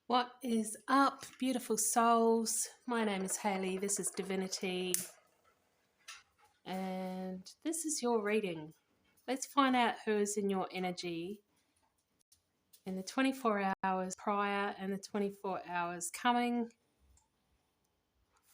What is up, beautiful souls? My name is Hayley. This is Divini-T, and this is your reading. Let's find out who is in your energy in the 24 hours prior and the 24 hours coming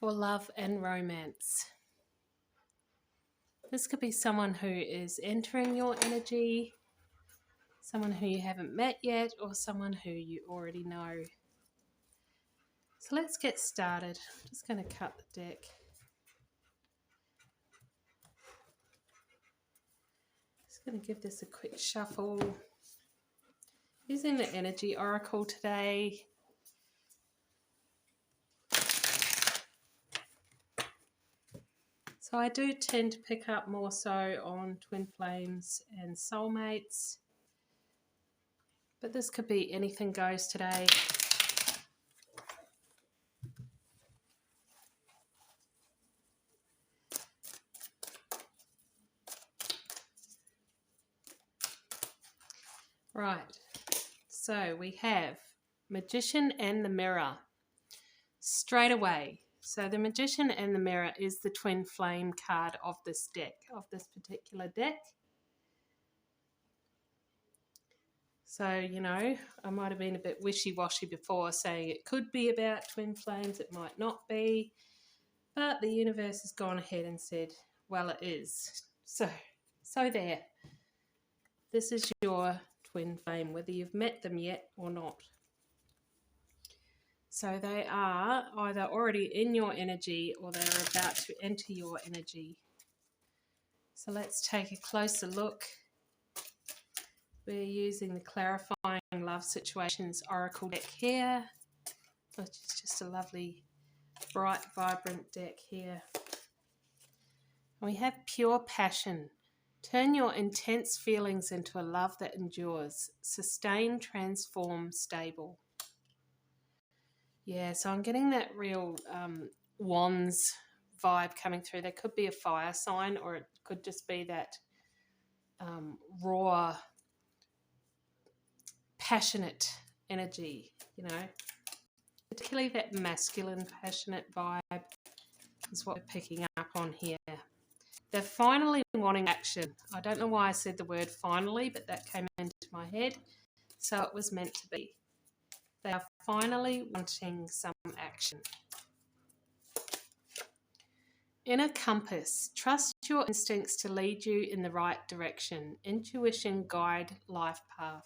for love and romance. This could be someone who is entering your energy, someone who you haven't met yet, or someone who you already know. So let's get started. I'm just going to cut the deck. Just going to give this a quick shuffle. Using the energy oracle today. So I do tend to pick up more so on twin flames and soulmates. But this could be anything goes today. Right, so we have Magician and the Mirror straight away. So the Magician and the Mirror is the twin flame card of this deck, of this particular deck. So, you know, I might have been a bit wishy-washy before saying it could be about twin flames, it might not be. But the universe has gone ahead and said, well, it is. So there. This is your twin flame, whether you've met them yet or not. So they are either already in your energy or they're about to enter your energy. So let's take a closer look. We're using the Clarifying Love Situations Oracle deck here, which is just a lovely, bright, vibrant deck here. And we have Pure Passion. Turn your intense feelings into a love that endures. Sustain, transform, stable. Yeah, so I'm getting that real wands vibe coming through. There could be a fire sign, or it could just be that raw, passionate energy, you know. Particularly that masculine, passionate vibe is what we're picking up on here. They're finally wanting action. I don't know why I said the word finally, but that came into my head, so it was meant to be. They are finally wanting some action. Inner compass. Trust your instincts to lead you in the right direction. Intuition, guide, life path.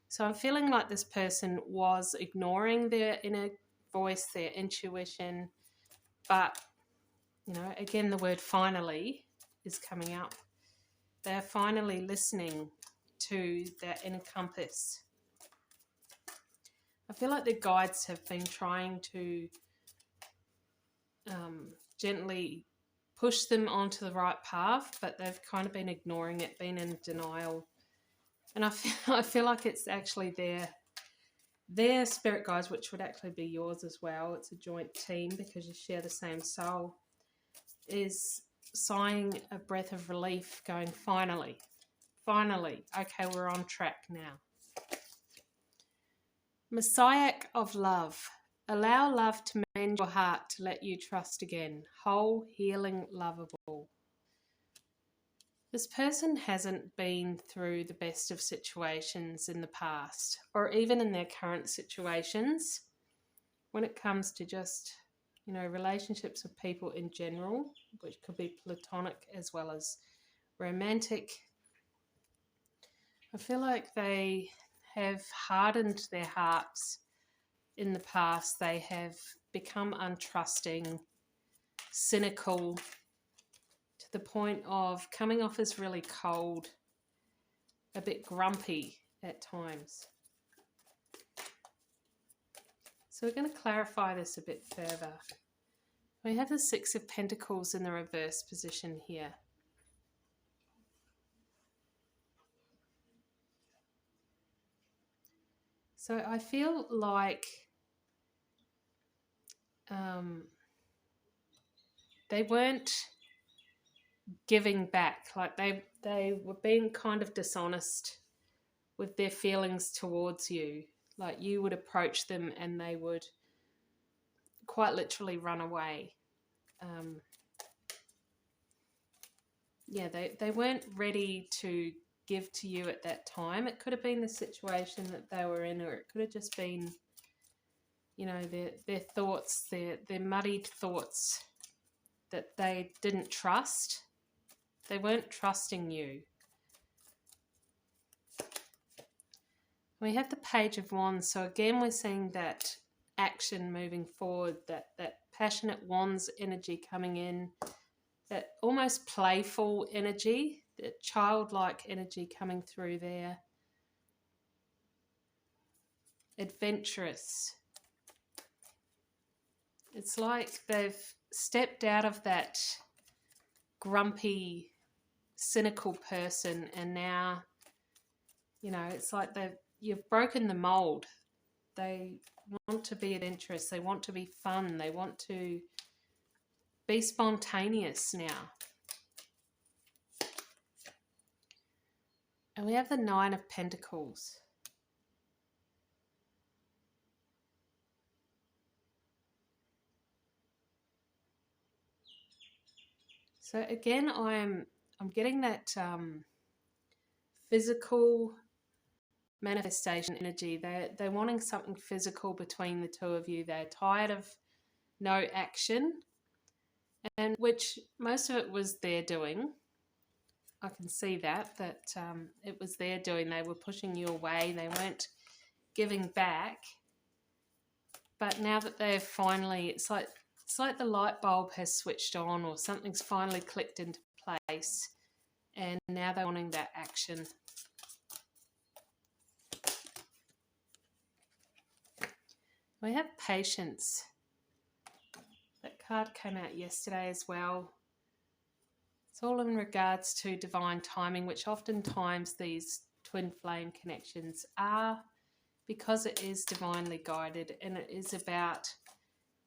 So I'm feeling like this person was ignoring their inner voice, their intuition, but, you know, again, the word finally is coming up. They're finally listening to their inner compass. I feel like the guides have been trying to gently push them onto the right path, but they've kind of been ignoring it, been in denial. And I feel like it's actually their spirit guides, which would actually be yours as well. It's a joint team because you share the same soul, is sighing a breath of relief, going, finally, okay, we're on track now. Messiah of love. Allow love to mend your heart to let you trust again. Whole, healing, lovable. This person hasn't been through the best of situations in the past, or even in their current situations. When it comes to just, you know, relationships with people in general, which could be platonic as well as romantic, I feel like they have hardened their hearts in the past. They have become untrusting, cynical, to the point of coming off as really cold, a bit grumpy at times. So we're going to clarify this a bit further. We have the Six of Pentacles in the reverse position here. So I feel like they weren't giving back. Like they were being kind of dishonest with their feelings towards you. Like you would approach them and they would quite literally run away. Yeah, they weren't ready to give to you at that time. It could have been the situation that they were in, or it could have just been, you know, their thoughts, their muddied thoughts that they didn't trust. They weren't trusting you. We have the Page of Wands. So again, we're seeing that action moving forward, that passionate wands energy coming in, that almost playful energy, that childlike energy coming through there. Adventurous. It's like they've stepped out of that grumpy, cynical person, and now, you know, it's like you've broken the mold. They want to be adventurous. They want to be fun. They want to be spontaneous now. And we have the Nine of Pentacles. So again, I'm getting that physical manifestation energy. They're wanting something physical between the two of you. They're tired of no action, and which most of it was their doing. I can see that it was their doing. They were pushing you away. They weren't giving back. But now that they've finally, it's like the light bulb has switched on, or something's finally clicked into place, and now they're wanting that action. We have Patience. That card came out yesterday as well. It's all in regards to divine timing, which oftentimes these twin flame connections are, because it is divinely guided and it is about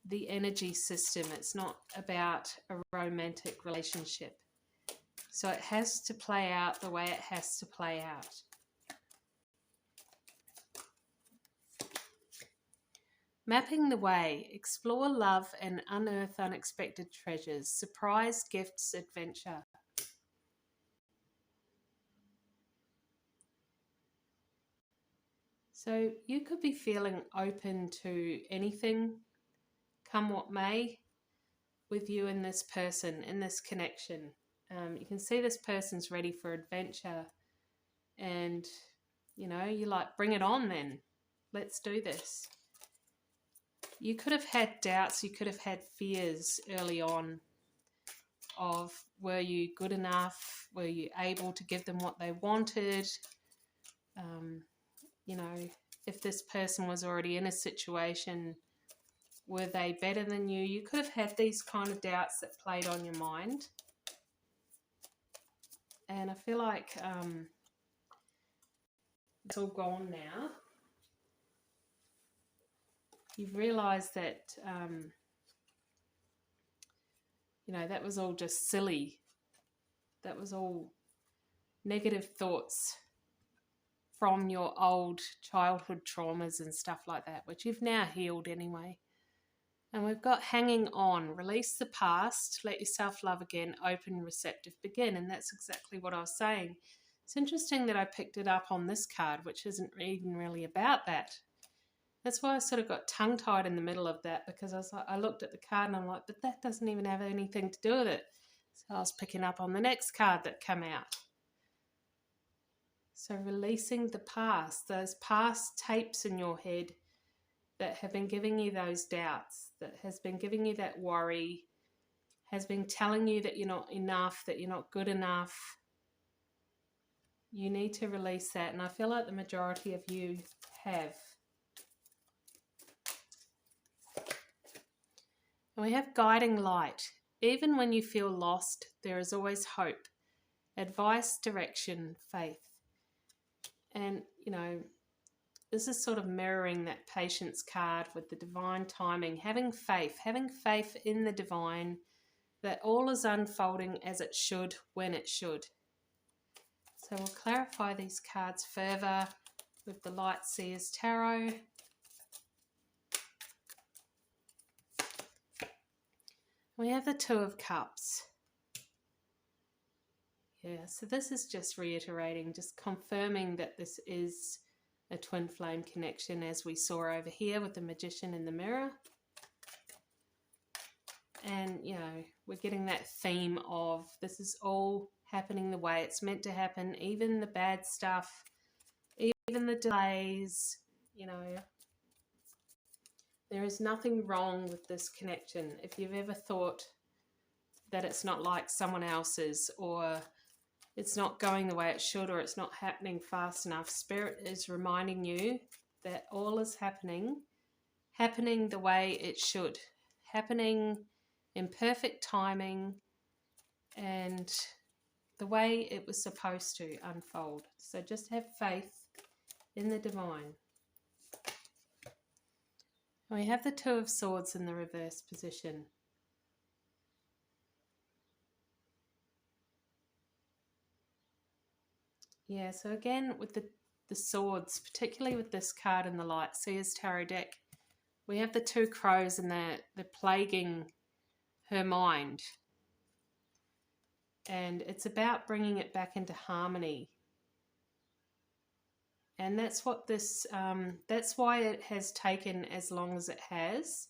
the energy system. It's not about a romantic relationship. So it has to play out the way it has to play out. Mapping the way. Explore love and unearth unexpected treasures. Surprise gifts, adventure. So you could be feeling open to anything, come what may, with you and this person, in this connection. You can see this person's ready for adventure, and, you know, you're like, bring it on then. Let's do this. You could have had doubts, you could have had fears early on of, were you good enough? Were you able to give them what they wanted? You know, if this person was already in a situation, were they better than you? You could have had these kind of doubts that played on your mind. And I feel like it's all gone now. You've realised that, you know, that was all just silly. That was all negative thoughts from your old childhood traumas and stuff like that, which you've now healed anyway. And we've got hanging on. Release the past, let yourself love again, open, receptive, begin. And that's exactly what I was saying. It's interesting that I picked it up on this card, which isn't even really about that. That's why I sort of got tongue-tied in the middle of that, because I looked at the card and I'm like, but that doesn't even have anything to do with it. So I was picking up on the next card that came out. So releasing the past, those past tapes in your head that have been giving you those doubts, that has been giving you that worry, has been telling you that you're not enough, that you're not good enough. You need to release that, and I feel like the majority of you have. And we have guiding light. Even when you feel lost, there is always hope. Advice, direction, faith. And, you know, this is sort of mirroring that patience card with the divine timing. Having faith in the divine, that all is unfolding as it should, when it should. So we'll clarify these cards further. with the Light Seers Tarot. We have the Two of Cups. Yeah, so this is just reiterating, just confirming that this is a twin flame connection, as we saw over here with the Magician in the mirror. And, you know, we're getting that theme of this is all happening the way it's meant to happen, even the bad stuff, even the delays, you know. There is nothing wrong with this connection. If you've ever thought that it's not like someone else's, or it's not going the way it should, or it's not happening fast enough, Spirit is reminding you that all is happening the way it should, happening in perfect timing and the way it was supposed to unfold. So just have faith in the divine. We have the Two of Swords in the reverse position. Yeah, so again with the swords, particularly with this card in the Light Seers Tarot deck, we have the two crows and they're plaguing her mind. And it's about bringing it back into harmony. And that's what this, that's why it has taken as long as it has.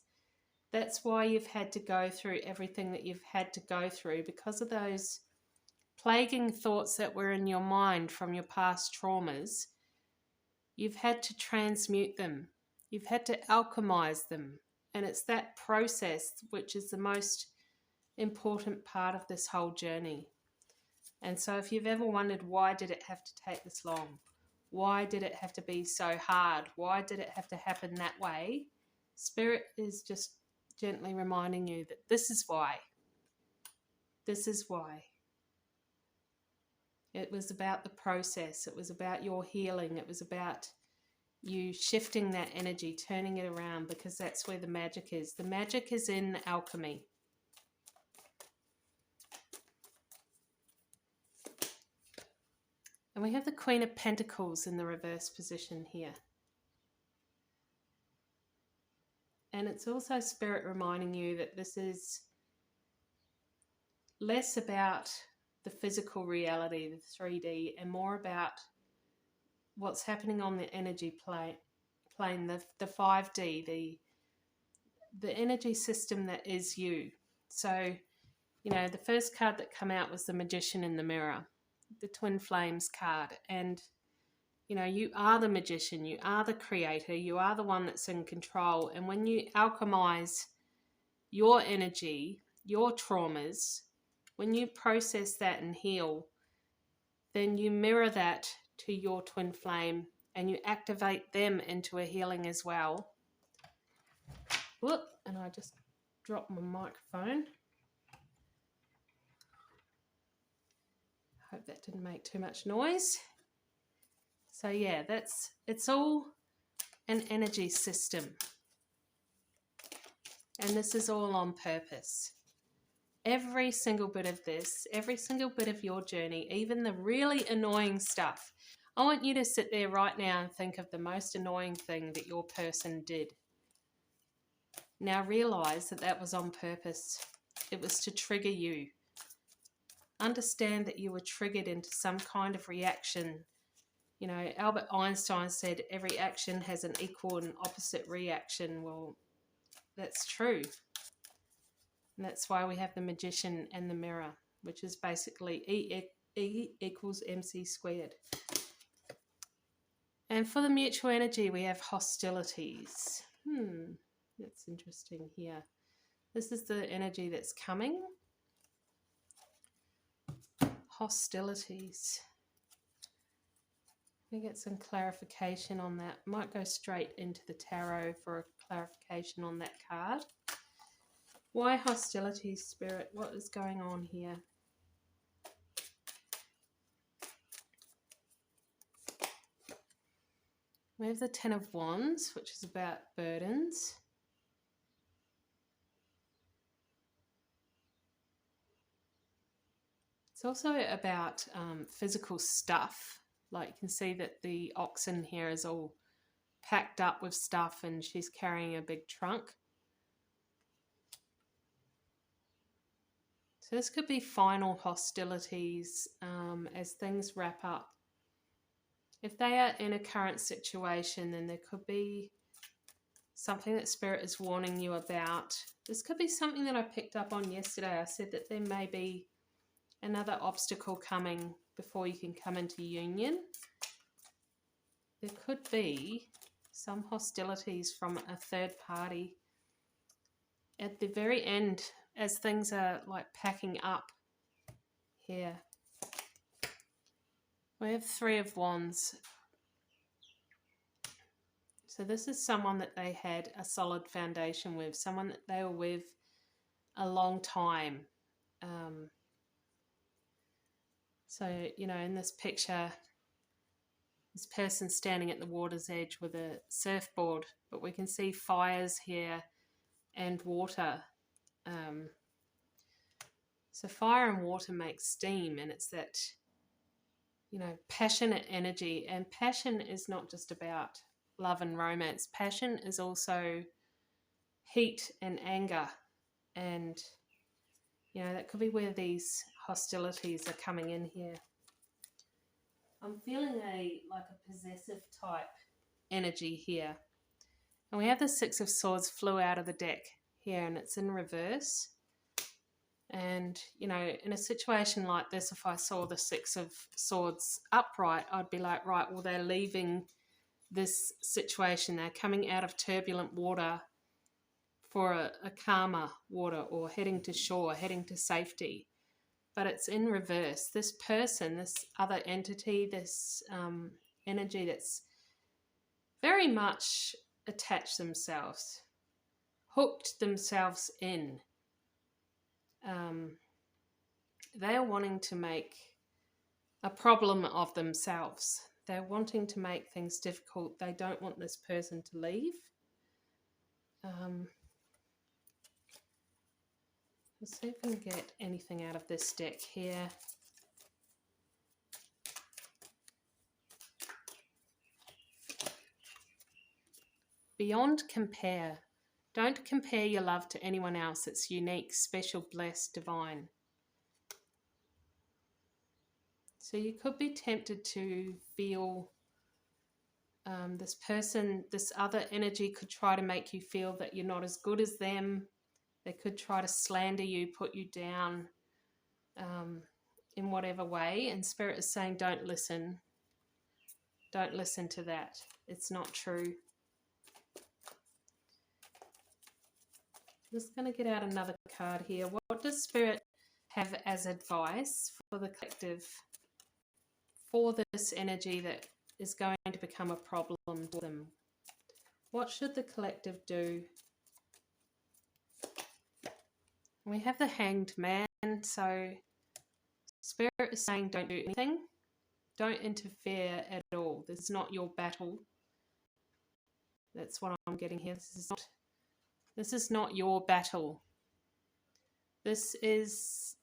That's why you've had to go through everything that you've had to go through, because of those plaguing thoughts that were in your mind from your past traumas. You've had to transmute them. You've had to alchemize them. And it's that process which is the most important part of this whole journey. And so if you've ever wondered, why did it have to take this long? Why did it have to be so hard? Why did it have to happen that way? Spirit is just gently reminding you that this is why. This is why. It was about the process. It was about your healing. It was about you shifting that energy, turning it around, because that's where the magic is. The magic is in the alchemy. And we have the Queen of Pentacles in the reverse position here. And it's also Spirit reminding you that this is less about the physical reality, the 3D, and more about what's happening on the energy plane, the 5D, the energy system that is you. So, you know, the first card that came out was the Magician in the mirror, the Twin Flames card. And, you know, you are the magician, you are the creator, you are the one that's in control. And when you alchemize your energy, your traumas, when you process that and heal, then you mirror that to your twin flame and you activate them into a healing as well. Whoop, and I just dropped my microphone. Hope that didn't make too much noise. So yeah, it's all an energy system. And this is all on purpose. Every single bit of this, every single bit of your journey, even the really annoying stuff. I want you to sit there right now and think of the most annoying thing that your person did. Now realize that that was on purpose. It was to trigger you. Understand that you were triggered into some kind of reaction. You know, Albert Einstein said every action has an equal and opposite reaction. Well, that's true. And that's why we have the Magician and the mirror, which is basically E equals MC squared. And for the mutual energy, we have hostilities. That's interesting here. This is the energy that's coming. Hostilities. We get some clarification on that. Might go straight into the tarot for a clarification on that card. Why hostilities, Spirit? What is going on here? We have the Ten of Wands, which is about burdens. It's also about physical stuff. Like you can see that the oxen here is all packed up with stuff and she's carrying a big trunk. So this could be final hostilities as things wrap up. If they are in a current situation, then there could be something that Spirit is warning you about. This could be something that I picked up on yesterday. I said that there may be another obstacle coming before you can come into union. There could be some hostilities from a third party at the very end as things are like packing up here. We have 3 of Wands. So this is someone that they had a solid foundation with, someone that they were with a long time. So, you know, in this picture, this person standing at the water's edge with a surfboard, but we can see fires here and water. So fire and water make steam, and it's that, you know, passionate energy. And passion is not just about love and romance. Passion is also heat and anger, and you know, that could be where these hostilities are coming in here. I'm feeling like a possessive type energy here. And we have the 6 of Swords flew out of the deck here, and it's in reverse. And, you know, in a situation like this, if I saw the 6 of Swords upright, I'd be like, right, well, they're leaving this situation. They're coming out of turbulent water for a calmer water, or heading to shore, heading to safety. But it's in reverse. This person, this other entity, this energy that's very much attached themselves, hooked themselves in. They are wanting to make a problem of themselves. They're wanting to make things difficult. They don't want this person to leave. Let's see if we can get anything out of this deck here. Beyond compare. Don't compare your love to anyone else. It's unique, special, blessed, divine. So you could be tempted to feel this person, this other energy could try to make you feel that you're not as good as them. They could try to slander you, put you down in whatever way. And Spirit is saying, don't listen. Don't listen to that. It's not true. I'm just going to get out another card here. What does Spirit have as advice for the collective, for this energy that is going to become a problem for them? What should the collective do? We have the Hanged Man, so Spirit is saying don't do anything. Don't interfere at all. This is not your battle. That's what I'm getting here. This is not your battle. This is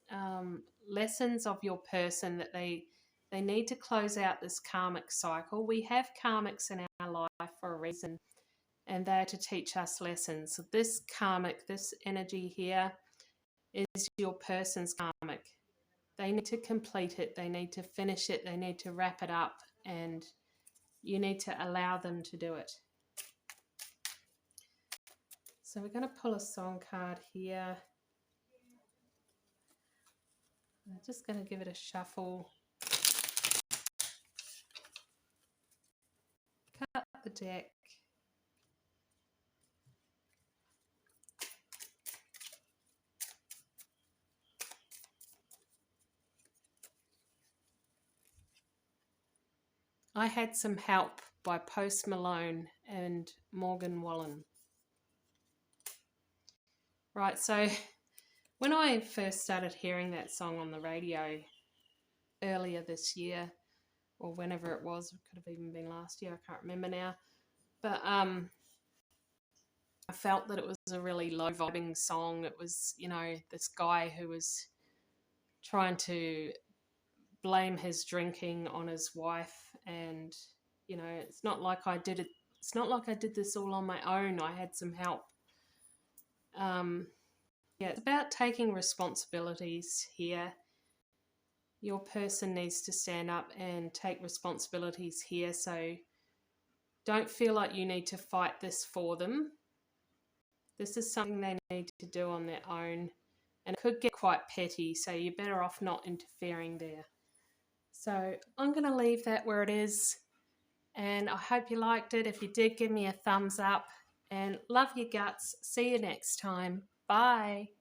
lessons of your person that they need to close out this karmic cycle. We have karmics in our life for a reason, and they're to teach us lessons. So this karmic, this energy here, is your person's karmic. They need to complete it. They need to finish it. They need to wrap it up, and you need to allow them to do it. So we're going to pull a song card here. I'm just going to give it a shuffle. Cut the deck. I Had Some Help by Post Malone and Morgan Wallen. Right, so when I first started hearing that song on the radio earlier this year, or whenever it was, it could have even been last year, I can't remember now, but I felt that it was a really low vibing song. It was, you know, this guy who was trying to blame his drinking on his wife, and you know, it's not like I did it. It's not like I did this all on my own. I had some help. Yeah, it's about taking responsibilities here. Your person needs to stand up and take responsibilities here. So don't feel like you need to fight this for them. This is something they need to do on their own. And it could get quite petty, so you're better off not interfering there. So I'm going to leave that where it is. And I hope you liked it. If you did, give me a thumbs up. And love your guts. See you next time. Bye.